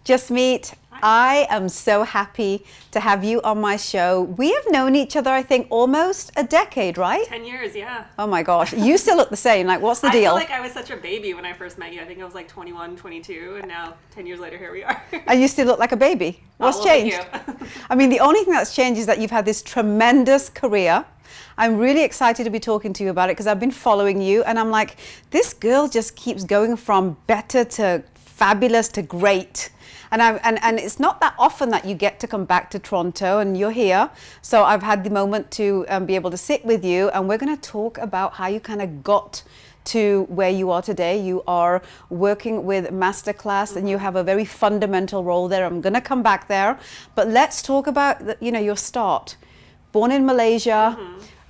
Jasmeet, I am so happy to have you on my show. We have known each other, I think, almost a decade, right? 10 years, yeah. Oh my gosh. You still look the same. Like, what's the I deal? feel like I was such a baby when I first met you. I think I was like 21, 22, and now 10 years later, here we are. And you still look like a baby. What's Oh, well, changed? thank you. I mean, the only thing that's changed is that you've had this tremendous career. I'm really excited to be talking to you about it because I've been following you and I'm like, this girl just keeps going from better to fabulous to great. And it's not that often that you get to come back to Toronto and you're here. So I've had the moment to be able to sit with you and we're going to talk about how you kind of got to where you are today. You are working with Masterclass and you have a very fundamental role there. I'm going to come back there. But let's talk about, your start. Born in Malaysia,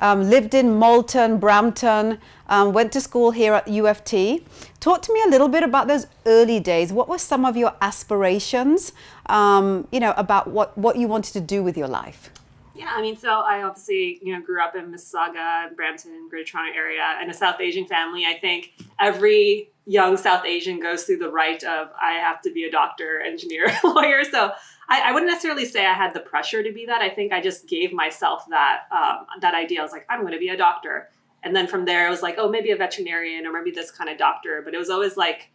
lived in Malton, Brampton, went to school here at UFT. Talk to me a little bit about those early days. What were some of your aspirations, about what you wanted to do with your life? Yeah, I mean, so I obviously, grew up in Mississauga, Brampton, Greater Toronto area, and a South Asian family. I think every young South Asian goes through the rite of, I have to be a doctor, engineer, lawyer. So I wouldn't necessarily say I had the pressure to be that. I think I just gave myself that idea. I was like, I'm going to be a doctor. And then from there, it was like, oh, maybe a veterinarian or maybe this kind of doctor. But it was always like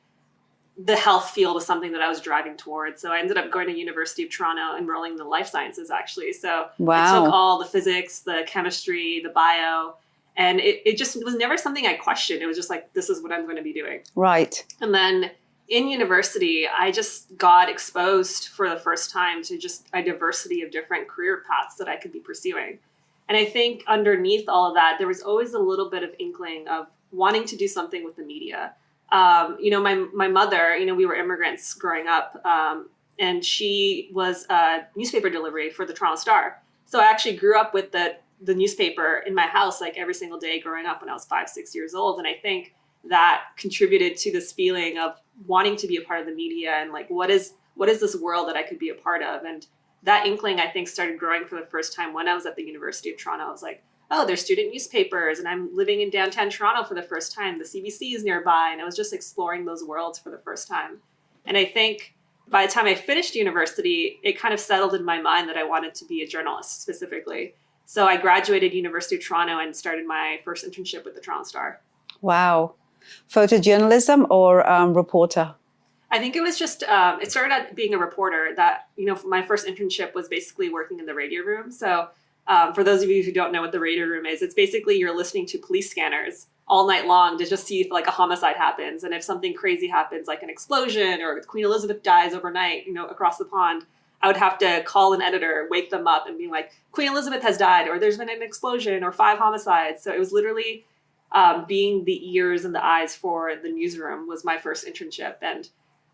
the health field was something that I was driving towards. So I ended up going to University of Toronto, enrolling in the life sciences, actually. So I took all the physics, the chemistry, the bio, and it was never something I questioned. It was just like, this is what I'm going to be doing. Right. And then in university, I just got exposed for the first time to just a diversity of different career paths that I could be pursuing. And I think underneath all of that, there was always a little bit of inkling of wanting to do something with the media. My mother, we were immigrants growing up, and she was a newspaper delivery for the Toronto Star. So I actually grew up with the newspaper in my house, like every single day growing up when I was 5-6 years old. And I think that contributed to this feeling of wanting to be a part of the media and like, what is this world that I could be a part of? And that inkling, I think, started growing for the first time when I was at the University of Toronto. I was like, oh, there's student newspapers and I'm living in downtown Toronto for the first time. The CBC is nearby. And I was just exploring those worlds for the first time. And I think by the time I finished university, it kind of settled in my mind that I wanted to be a journalist specifically. So I graduated University of Toronto and started my first internship with the Toronto Star. Wow. Photojournalism or reporter? I think it was just, it started out being a reporter that, my first internship was basically working in the radio room. So for those of you who don't know what the radio room is, it's basically you're listening to police scanners all night long to just see if like a homicide happens. And if something crazy happens, like an explosion or Queen Elizabeth dies overnight, across the pond, I would have to call an editor, wake them up and be like, Queen Elizabeth has died, or there's been an explosion or 5 homicides. So it was literally being the ears and the eyes for the newsroom was my first internship. And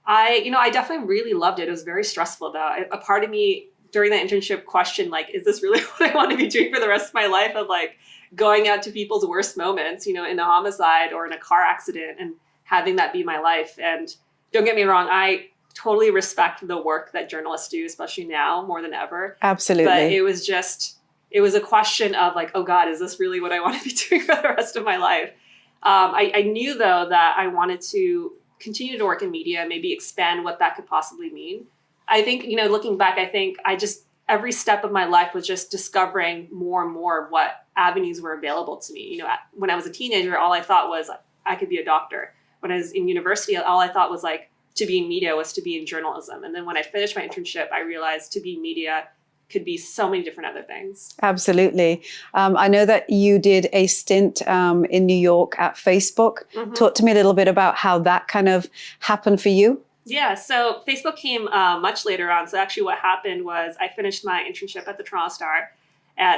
I definitely really loved it. It was very stressful though. A part of me during that internship questioned, like, is this really what I want to be doing for the rest of my life, of like going out to people's worst moments, in a homicide or in a car accident and having that be my life. And don't get me wrong, I totally respect the work that journalists do, especially now more than ever. Absolutely. But it was a question of like, oh God, is this really what I want to be doing for the rest of my life? I knew though that I wanted to continue to work in media, maybe expand what that could possibly mean. I think, looking back, I think every step of my life was just discovering more and more of what avenues were available to me. When I was a teenager, all I thought was I could be a doctor. When I was in university, all I thought was like to be in media was to be in journalism. And then when I finished my internship, I realized to be in media could be so many different other things. Absolutely. I know that you did a stint in New York at Facebook. Mm-hmm. Talk to me a little bit about how that kind of happened for you. Yeah, so Facebook came much later on. So actually what happened was I finished my internship at the Toronto Star,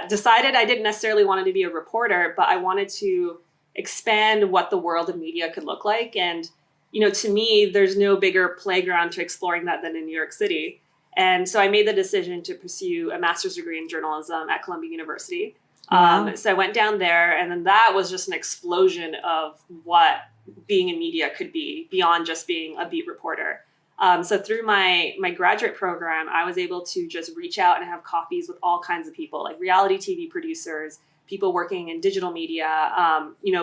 decided I didn't necessarily want to be a reporter, but I wanted to expand what the world of media could look like. And, to me, there's no bigger playground to exploring that than in New York City. And so I made the decision to pursue a master's degree in journalism at Columbia University. Wow. So I went down there, and then that was just an explosion of what being in media could be beyond just being a beat reporter. So through my graduate program, I was able to just reach out and have coffees with all kinds of people, like reality TV producers, people working in digital media,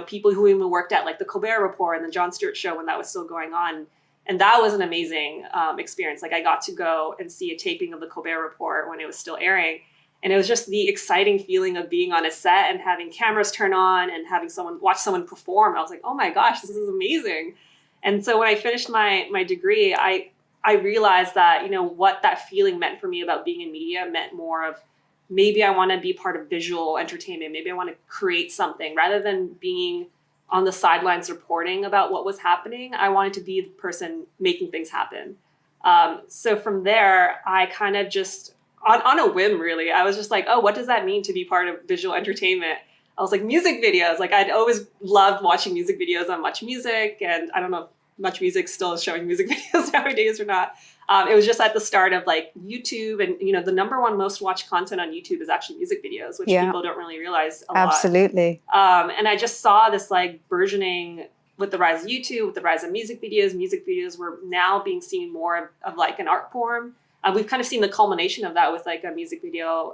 people who even worked at like the Colbert Report and the Jon Stewart Show when that was still going on. And that was an amazing experience. Like I got to go and see a taping of the Colbert Report when it was still airing. And it was just the exciting feeling of being on a set and having cameras turn on and having watch someone perform. I was like, oh my gosh, this is amazing. And so when I finished my degree, I realized that, you know, what that feeling meant for me about being in media meant more of maybe I want to be part of visual entertainment. Maybe I want to create something rather than being on the sidelines reporting about what was happening. I wanted to be the person making things happen. So from there, I kind of just, on a whim, really, I was just like, oh, what does that mean to be part of visual entertainment? I was like, music videos. Like I'd always loved watching music videos on Much Music. And I don't know if Much Music still is showing music videos nowadays or not. It was just at the start of like YouTube, and you know, the number one most watched content on YouTube is actually music videos, which people don't really realize a lot. Absolutely. And I just saw this like burgeoning with the rise of YouTube, with the rise of music videos. Music videos were now being seen more of like an art form. We've kind of seen the culmination of that with like a music video,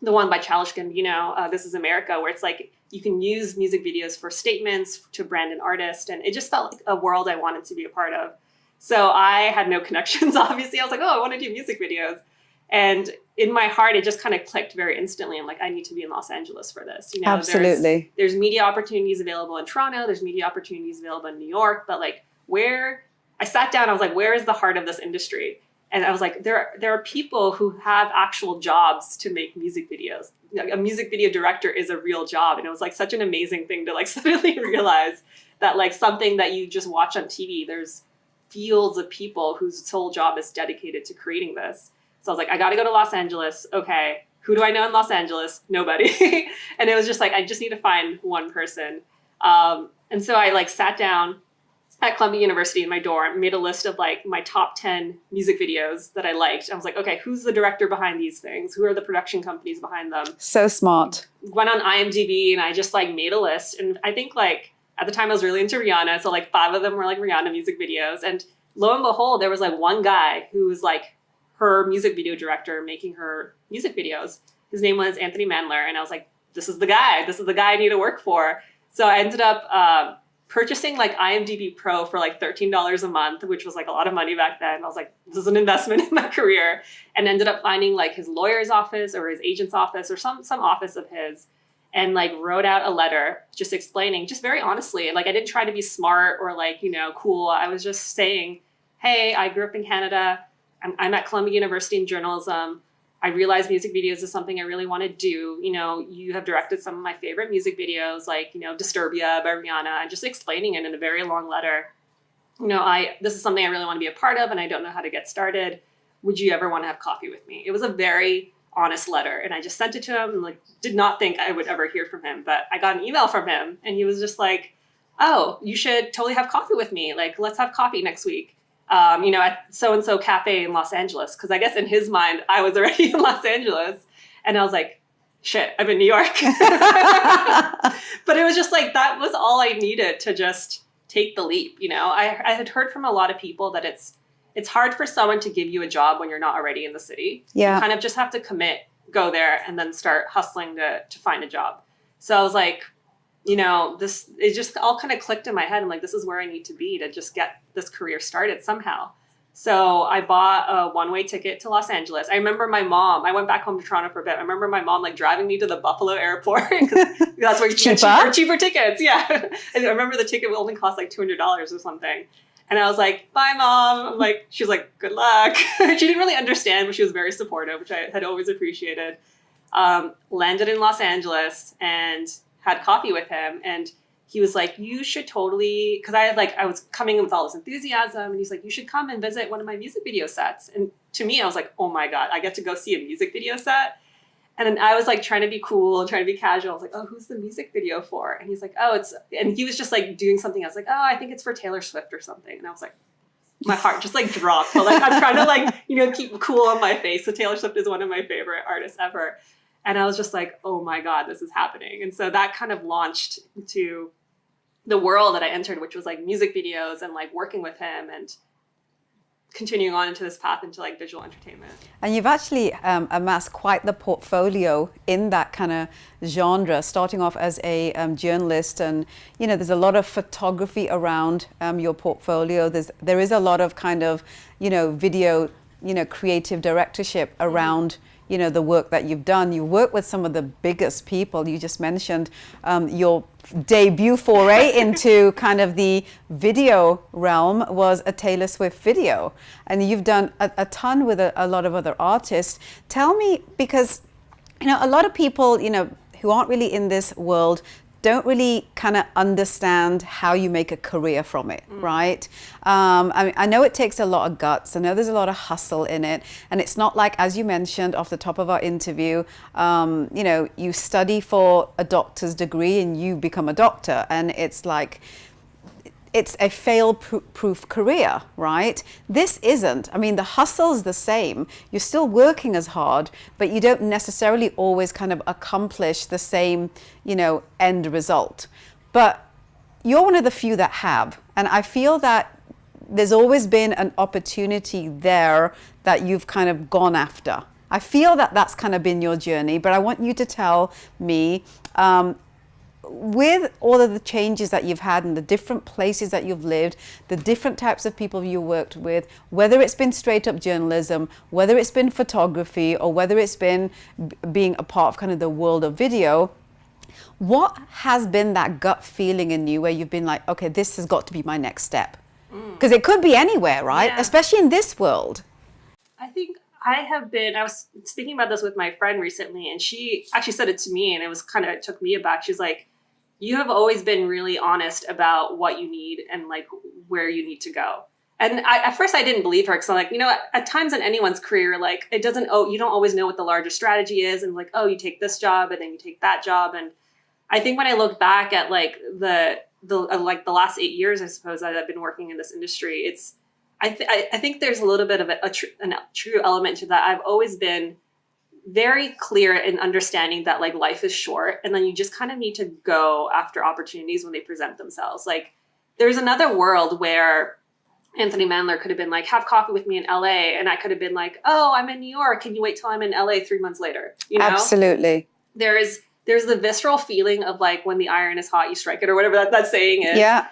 the one by Childish Gambino, This Is America, where it's like you can use music videos for statements to brand an artist. And it just felt like a world I wanted to be a part of. So I had no connections, obviously. I was like, oh, I want to do music videos. And in my heart, it just kind of clicked very instantly. I'm like, I need to be in Los Angeles for this. You know, absolutely. There's media opportunities available in Toronto. There's media opportunities available in New York. But like I sat down, I was like, where is the heart of this industry? And I was like, there are people who have actual jobs to make music videos. A music video director is a real job. And it was like such an amazing thing to like suddenly realize that like something that you just watch on TV, there's fields of people whose sole job is dedicated to creating this. So I was like, I got to go to Los Angeles. Okay. Who do I know in Los Angeles? Nobody. And it was just like, I just need to find one person. And so I like sat down at Columbia University in my dorm, made a list of like my top 10 music videos that I liked. I was like, okay, who's the director behind these things? Who are the production companies behind them? So smart. Went on IMDb and I just like made a list. And I think like at the time I was really into Rihanna. So like 5 of them were like Rihanna music videos. And lo and behold, there was like one guy who was like her music video director making her music videos. His name was Anthony Mandler. And I was like, this is the guy. This is the guy I need to work for. So I ended up purchasing like IMDb Pro for like $13 a month, which was like a lot of money back then. I was like, this is an investment in my career, and ended up finding like his lawyer's office or his agent's office or some office of his, and like wrote out a letter just explaining, just very honestly, like I didn't try to be smart or like, you know, cool. I was just saying, hey, I grew up in Canada. I'm at Columbia University in journalism. I realized music videos is something I really want to do. You know, you have directed some of my favorite music videos, like, you know, Disturbia by Rihanna, and just explaining it in a very long letter. You know, this is something I really want to be a part of, and I don't know how to get started. Would you ever want to have coffee with me? It was a very honest letter, and I just sent it to him and like did not think I would ever hear from him, but I got an email from him, and he was just like, oh, you should totally have coffee with me. Like, let's have coffee next week. You know, at so-and-so cafe in Los Angeles. Cause I guess in his mind, I was already in Los Angeles, and I was like, shit, I'm in New York. But it was just like, that was all I needed to just take the leap. You know, I had heard from a lot of people that it's hard for someone to give you a job when you're not already in the city. Yeah. You kind of just have to commit, go there, and then start hustling to find a job. So I was like, you know, it just all kind of clicked in my head. I'm like, this is where I need to be to just get this career started somehow. So I bought a one-way ticket to Los Angeles. I remember my mom, I went back home to Toronto for a bit. I remember my mom like driving me to the Buffalo airport. That's where you get cheaper tickets. Yeah. And I remember the ticket would only cost like $200 or something. And I was like, bye, Mom. I'm like, she was like, good luck. She didn't really understand, but she was very supportive, which I had always appreciated. Landed in Los Angeles and had coffee with him, and he was like, you should totally, because I was coming in with all this enthusiasm, and he's like, you should come and visit one of my music video sets. And to me, I was like, oh my God, I get to go see a music video set. And then I was like trying to be cool and trying to be casual. I was like, oh, who's the music video for? And he's like, and he was just like doing something. I was like, oh, I think it's for Taylor Swift or something. And I was like, my heart just like dropped. But like, I'm trying to like, you know, keep cool on my face. So Taylor Swift is one of my favorite artists ever. And I was just like, oh my God, this is happening. And so that kind of launched into the world that I entered, which was like music videos and like working with him and continuing on into this path into like visual entertainment. And you've actually amassed quite the portfolio in that kind of genre, starting off as a journalist, and there's a lot of photography around your portfolio. There is a lot of kind of video, creative directorship around the work that you've done. You work with some of the biggest people. You just mentioned your debut foray into kind of the video realm was a Taylor Swift video. And you've done a ton with a lot of other artists. Tell me, because, a lot of people, who aren't really in this world don't really kind of understand how you make a career from it, right? I know it takes a lot of guts. I know there's a lot of hustle in it. And it's not like, as you mentioned off the top of our interview, you study for a doctor's degree and you become a doctor. And it's like, it's a fail-proof career, right? This isn't. I mean, the hustle's the same. You're still working as hard, but you don't necessarily always kind of accomplish the same, end result. But you're one of the few that have. And I feel that there's always been an opportunity there that you've kind of gone after. I feel that that's kind of been your journey, but I want you to tell me, with all of the changes that you've had and the different places that you've lived, the different types of people you worked with, whether it's been straight up journalism, whether it's been photography, or whether it's been being a part of kind of the world of video, what has been that gut feeling in you where you've been like, okay, this has got to be my next step? Because it could be anywhere, right? Yeah. Especially in this world. I think I was speaking about this with my friend recently, and she actually said it to me, and it took me aback. She's like, you have always been really honest about what you need and like where you need to go. And at first I didn't believe her, because I'm like, at times in anyone's career, like you don't always know what the larger strategy is. And like, oh, you take this job and then you take that job. And I think when I look back at like the last 8 years, I suppose, that I've been working in this industry, I think there's a little bit of a true element to that. I've always been very clear in understanding that like life is short, and then you just kind of need to go after opportunities when they present themselves. Like there's another world where Anthony Mandler could have been like, have coffee with me in LA. And I could have been like, oh, I'm in New York. Can you wait till I'm in LA 3 months later? Absolutely. There's the visceral feeling of like, when the iron is hot, you strike it, or whatever that saying is. Yeah.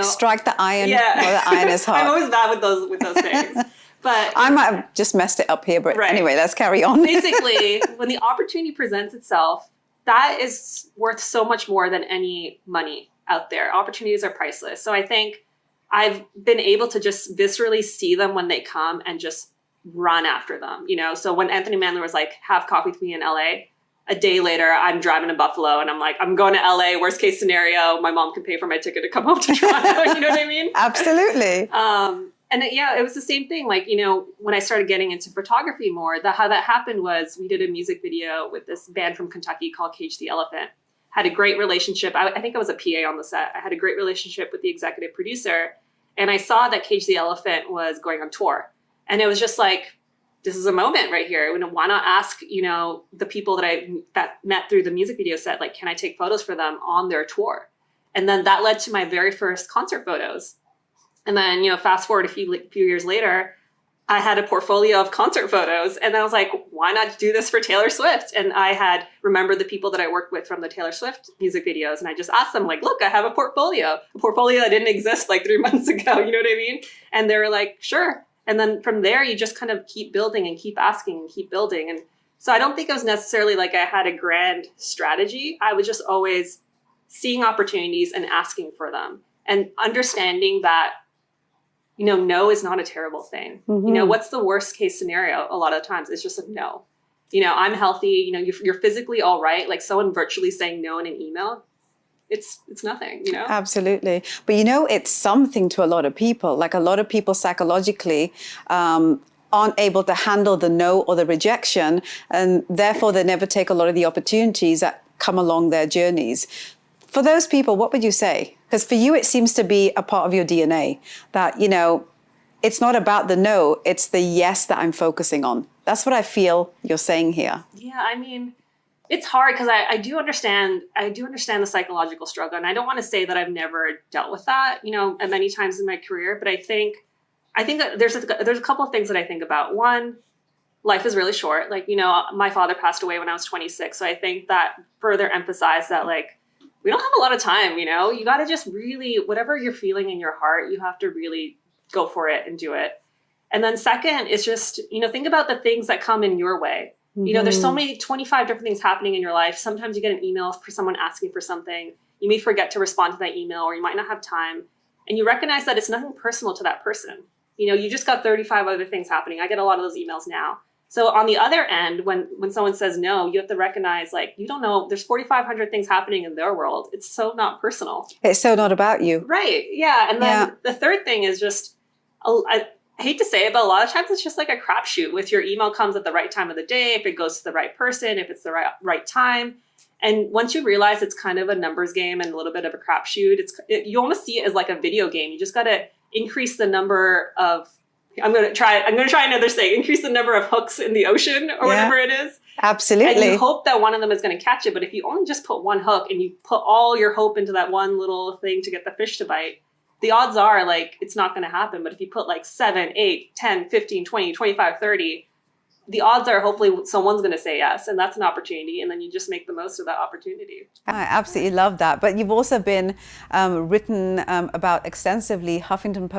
Strike the iron while the iron is hot. I'm always bad with those things. But I might have just messed it up here, but right. Anyway, let's carry on. Basically, when the opportunity presents itself, that is worth so much more than any money out there. Opportunities are priceless. So I think I've been able to just viscerally see them when they come and just run after them. So when Anthony Mandler was like, have coffee with me in LA, a day later, I'm driving to Buffalo and I'm like, I'm going to LA, worst case scenario, my mom can pay for my ticket to come home to Toronto. You know what I mean? Absolutely. It was the same thing. Like, when I started getting into photography more, how that happened was we did a music video with this band from Kentucky called Cage the Elephant. Had a great relationship. I think I was a PA on the set. I had a great relationship with the executive producer. And I saw that Cage the Elephant was going on tour. And it was just like, this is a moment right here. Why not ask, the people that met through the music video set, like, can I take photos for them on their tour? And then that led to my very first concert photos. And then, fast forward a few years later, I had a portfolio of concert photos, and I was like, why not do this for Taylor Swift? And I had remembered the people that I worked with from the Taylor Swift music videos. And I just asked them like, look, I have a portfolio that didn't exist like 3 months ago. You know what I mean? And they were like, sure. And then from there, you just kind of keep building and keep asking and keep building. And so I don't think it was necessarily like I had a grand strategy. I was just always seeing opportunities and asking for them and understanding that, no is not a terrible thing. Mm-hmm. What's the worst case scenario? A lot of times it's just a no. I'm healthy, you're physically all right. Like someone virtually saying no in an email, it's nothing, Absolutely. But it's something to a lot of people. Like a lot of people psychologically aren't able to handle the no or the rejection, and therefore they never take a lot of the opportunities that come along their journeys. For those people, what would you say? Because for you, it seems to be a part of your DNA that, it's not about the no, it's the yes that I'm focusing on. That's what I feel you're saying here. Yeah, I mean, it's hard because I do understand the psychological struggle. And I don't want to say that I've never dealt with that, many times in my career. But I think I think that there's a couple of things that I think about. One, life is really short. Like, my father passed away when I was 26. So I think that further emphasized that, like, we don't have a lot of time, you got to just really, whatever you're feeling in your heart, you have to really go for it and do it. And then second is just, think about the things that come in your way. There's so many 25 different things happening in your life. Sometimes you get an email for someone asking for something. You may forget to respond to that email, or you might not have time. And you recognize that it's nothing personal to that person. You just got 35 other things happening. I get a lot of those emails now. So on the other end, when someone says no, you have to recognize, like, you don't know, there's 4,500 things happening in their world. It's so not personal. It's so not about you. Right. Yeah. And then the third thing is just, I hate to say it, but a lot of times it's just like a crapshoot. If your email comes at the right time of the day, if it goes to the right person, if it's the right time. And once you realize it's kind of a numbers game and a little bit of a crapshoot, you almost see it as like a video game. You just got to increase the number of, I'm going to try another saying, increase the number of hooks in the ocean or whatever it is. Absolutely. And you hope that one of them is going to catch it. But if you only just put one hook and you put all your hope into that one little thing to get the fish to bite, the odds are, like, it's not going to happen. But if you put like 7, 8, 10, 15, 20, 25, 30, the odds are hopefully someone's going to say yes. And that's an opportunity. And then you just make the most of that opportunity. I absolutely love that. But you've also been written about extensively, Huffington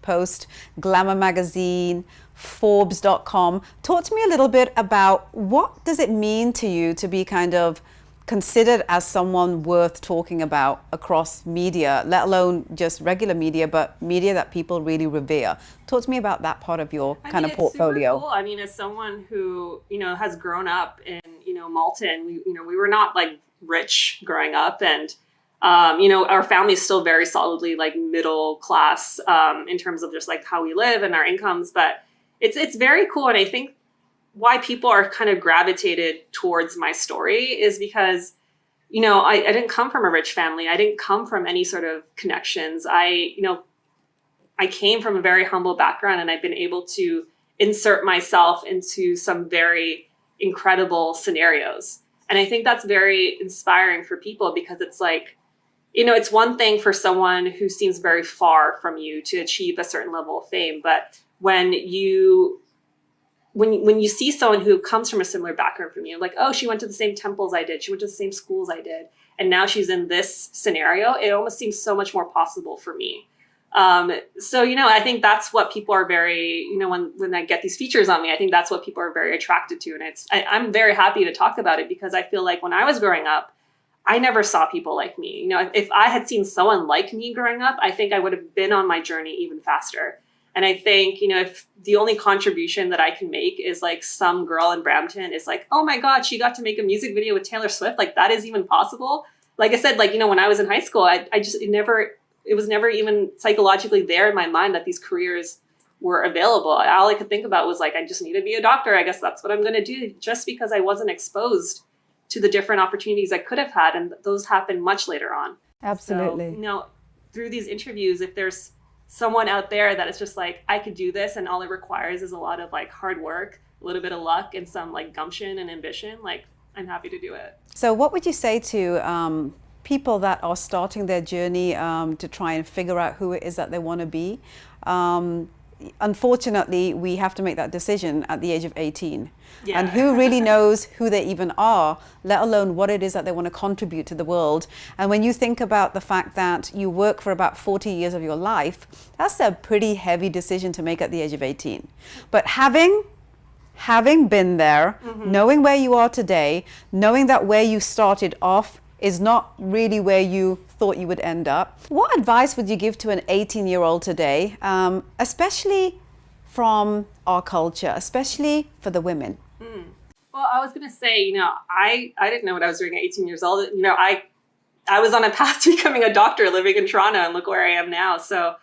Post, Glamour Magazine, Forbes.com. Talk to me a little bit about, what does it mean to you to be kind of considered as someone worth talking about across media, let alone just regular media, but media that people really revere? Talk to me about that part of your kind of portfolio. Super cool. I mean, as someone who, has grown up in, Malton, we were not like rich growing up, and our family is still very solidly like middle class in terms of just like how we live and our incomes, but it's very cool. And I think why people are kind of gravitated towards my story is because, I didn't come from a rich family. I didn't come from any sort of connections. I came from a very humble background, and I've been able to insert myself into some very incredible scenarios. And I think that's very inspiring for people, because it's like, it's one thing for someone who seems very far from you to achieve a certain level of fame. But when you see someone who comes from a similar background from you, like, oh, she went to the same temples I did, she went to the same schools I did, and now she's in this scenario, it almost seems so much more possible for me. So, I think that's what people are very, when I get these features on me, I think that's what people are very attracted to. And I'm very happy to talk about it, because I feel like when I was growing up, I never saw people like me. If I had seen someone like me growing up, I think I would have been on my journey even faster. And I think, if the only contribution that I can make is like some girl in Brampton is like, oh my God, she got to make a music video with Taylor Swift. Like, that is even possible. Like I said, like, when I was in high school, it was never even psychologically there in my mind that these careers were available. All I could think about was like, I just need to be a doctor. I guess that's what I'm going to do, just because I wasn't exposed to the different opportunities I could have had. And those happened much later on. Absolutely. So, through these interviews, if there's someone out there that is just like, I could do this, and all it requires is a lot of like hard work, a little bit of luck, and some like gumption and ambition, like, I'm happy to do it. So what would you say to people that are starting their journey to try and figure out who it is that they want to be? Unfortunately, we have to make that decision at the age of 18. Yeah. And who really knows who they even are, let alone what it is that they want to contribute to the world. And when you think about the fact that you work for about 40 years of your life, that's a pretty heavy decision to make at the age of 18. But having been there, knowing where you are today, knowing that where you started off is not really where you thought you would end up, what advice would you give to an 18-year-old today, especially from our culture, especially for the women? Well, I was going to say, I didn't know what I was doing at 18 years old. I was on a path to becoming a doctor living in Toronto, and look where I am now. So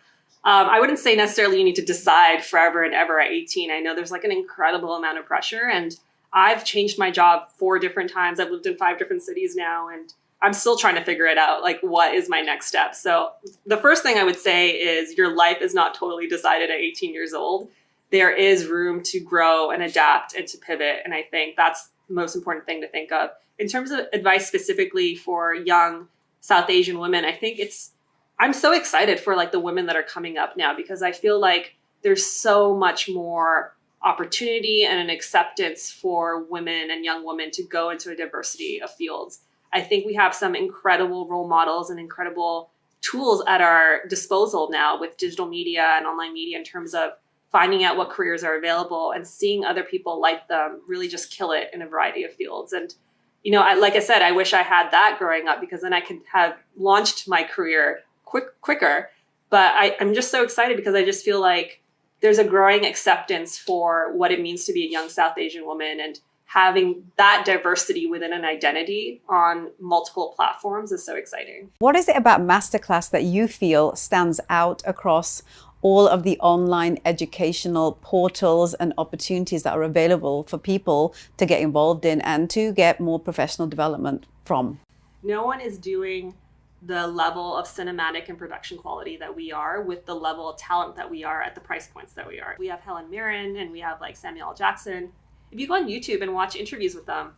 I wouldn't say necessarily you need to decide forever and ever at 18. I know there's like an incredible amount of pressure, and I've changed my job 4 different times. I've lived in 5 different cities now, and I'm still trying to figure it out. Like, what is my next step? So the first thing I would say is your life is not totally decided at 18 years old. There is room to grow and adapt and to pivot. And I think that's the most important thing to think of. In terms of advice specifically for young South Asian women, I think I'm so excited for like the women that are coming up now, because I feel like there's so much more opportunity and an acceptance for women and young women to go into a diversity of fields. I think we have some incredible role models and incredible tools at our disposal now with digital media and online media in terms of finding out what careers are available and seeing other people like them really just kill it in a variety of fields. And, like I said, I wish I had that growing up, because then I could have launched my career quicker. But I'm just so excited because I just feel like there's a growing acceptance for what it means to be a young South Asian woman, and having that diversity within an identity on multiple platforms is so exciting. What is it about Masterclass that you feel stands out across all of the online educational portals and opportunities that are available for people to get involved in and to get more professional development from? No one is doing the level of cinematic and production quality that we are, with the level of talent that we are, at the price points that we are. We have Helen, Mirran, and we have like Samuel L. Jackson. If you go on YouTube and watch interviews with them,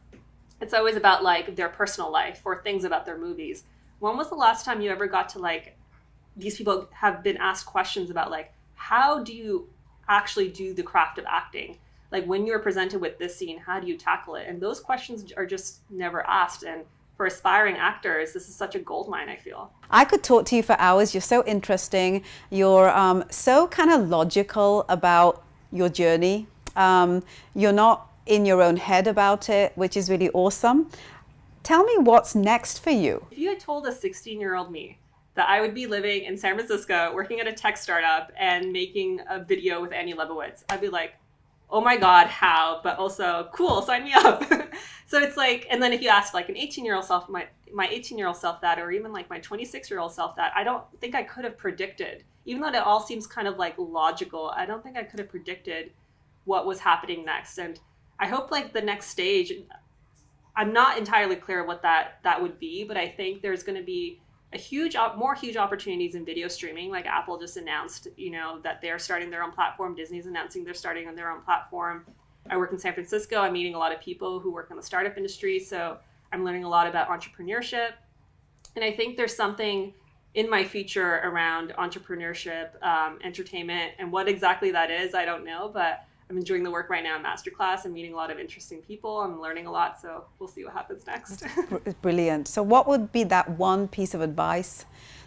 it's always about like their personal life or things about their movies. When was the last time you ever got to like, these people have been asked questions about like, how do you actually do the craft of acting? Like when you're presented with this scene, how do you tackle it? And those questions are just never asked. And for aspiring actors, this is such a goldmine, I feel. I could talk to you for hours. You're so interesting. You're so kind of logical about your journey. You're not in your own head about it, which is really awesome. Tell me what's next for you. If you had told a 16-year-old me that I would be living in San Francisco, working at a tech startup and making a video with Annie Leibovitz, I'd be like, oh my God, how? But also, cool, sign me up. So it's like, and then if you ask like an 18-year-old self, my 18-year-old self that, or even like my 26-year-old self that, I don't think I could have predicted, even though it all seems kind of like logical, I don't think I could have predicted what was happening next. And I hope like the next stage, I'm not entirely clear what that would be, but I think there's going to be more huge opportunities in video streaming. Like Apple just announced, that they're starting their own platform. Disney's announcing they're starting on their own platform. I work in San Francisco. I'm meeting a lot of people who work in the startup industry. So I'm learning a lot about entrepreneurship. And I think there's something in my future around entrepreneurship, entertainment, and what exactly that is, I don't know, but I'm enjoying the work right now in Masterclass. I'm meeting a lot of interesting people. I'm learning a lot. So we'll see what happens next. Brilliant. So what would be that one piece of advice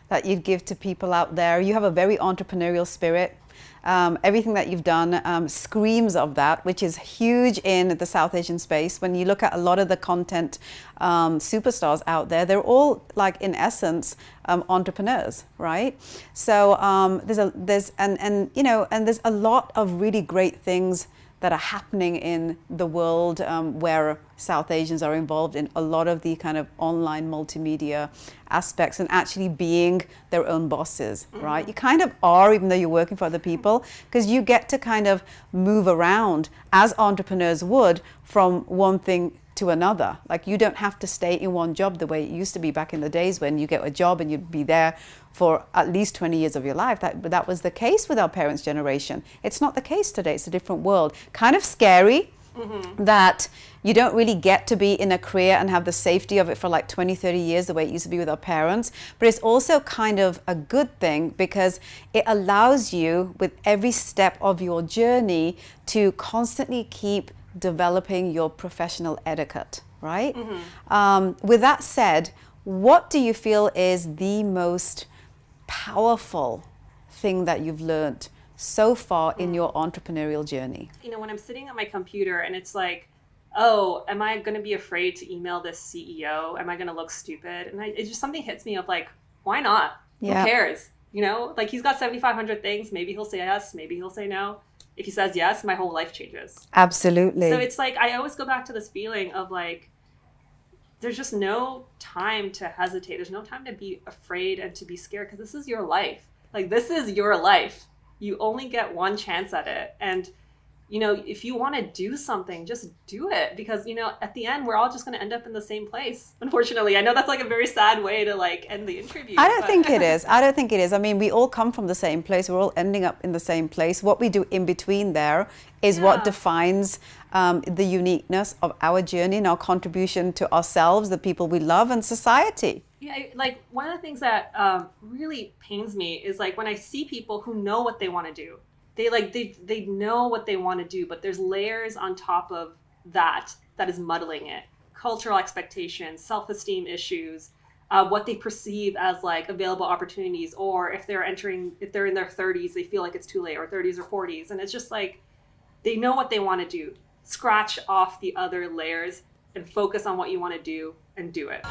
that you'd give to people out there? You have a very entrepreneurial spirit. Everything that you've done screams of that, which is huge in the South Asian space. When you look at a lot of the content superstars out there, they're all like, in essence, entrepreneurs, right? So there's a lot of really great things that are happening in the world where South Asians are involved in a lot of the kind of online multimedia aspects and actually being their own bosses, right? You kind of are, even though you're working for other people, because you get to kind of move around as entrepreneurs would from one thing to another. Like you don't have to stay in one job the way it used to be back in the days when you get a job and you'd be there for at least 20 years of your life. That was the case with our parents' generation. It's not the case today. It's a different world. Kind of scary that you don't really get to be in a career and have the safety of it for like 20, 30 years the way it used to be with our parents. But it's also kind of a good thing because it allows you with every step of your journey to constantly keep developing your professional etiquette, right? With that said, what do you feel is the most powerful thing that you've learned so far in your entrepreneurial journey? When I'm sitting at my computer and it's like, oh, am I going to be afraid to email this CEO? Am I going to look stupid? And it just something hits me of like, why not? Yeah. Who cares? Like he's got 7,500 things. Maybe he'll say yes. Maybe he'll say no. If he says yes, my whole life changes. Absolutely. So it's like, I always go back to this feeling of like, there's just no time to hesitate. There's no time to be afraid and to be scared because this is your life. Like, this is your life. You only get one chance at it. And, if you want to do something, just do it. Because, at the end, we're all just going to end up in the same place. Unfortunately, I know that's like a very sad way to like end the interview. I don't think it is. I mean, we all come from the same place. We're all ending up in the same place. What we do in between there is what defines the uniqueness of our journey and our contribution to ourselves, the people we love, and society. Yeah, like one of the things that really pains me is like when I see people who know what they want to do, they know what they want to do, but there's layers on top of that is muddling it. Cultural expectations, self-esteem issues, what they perceive as like available opportunities, or if they're in their 30s, they feel like it's too late, or 30s or 40s. And it's just like, they know what they want to do. Scratch off the other layers and focus on what you want to do and do it.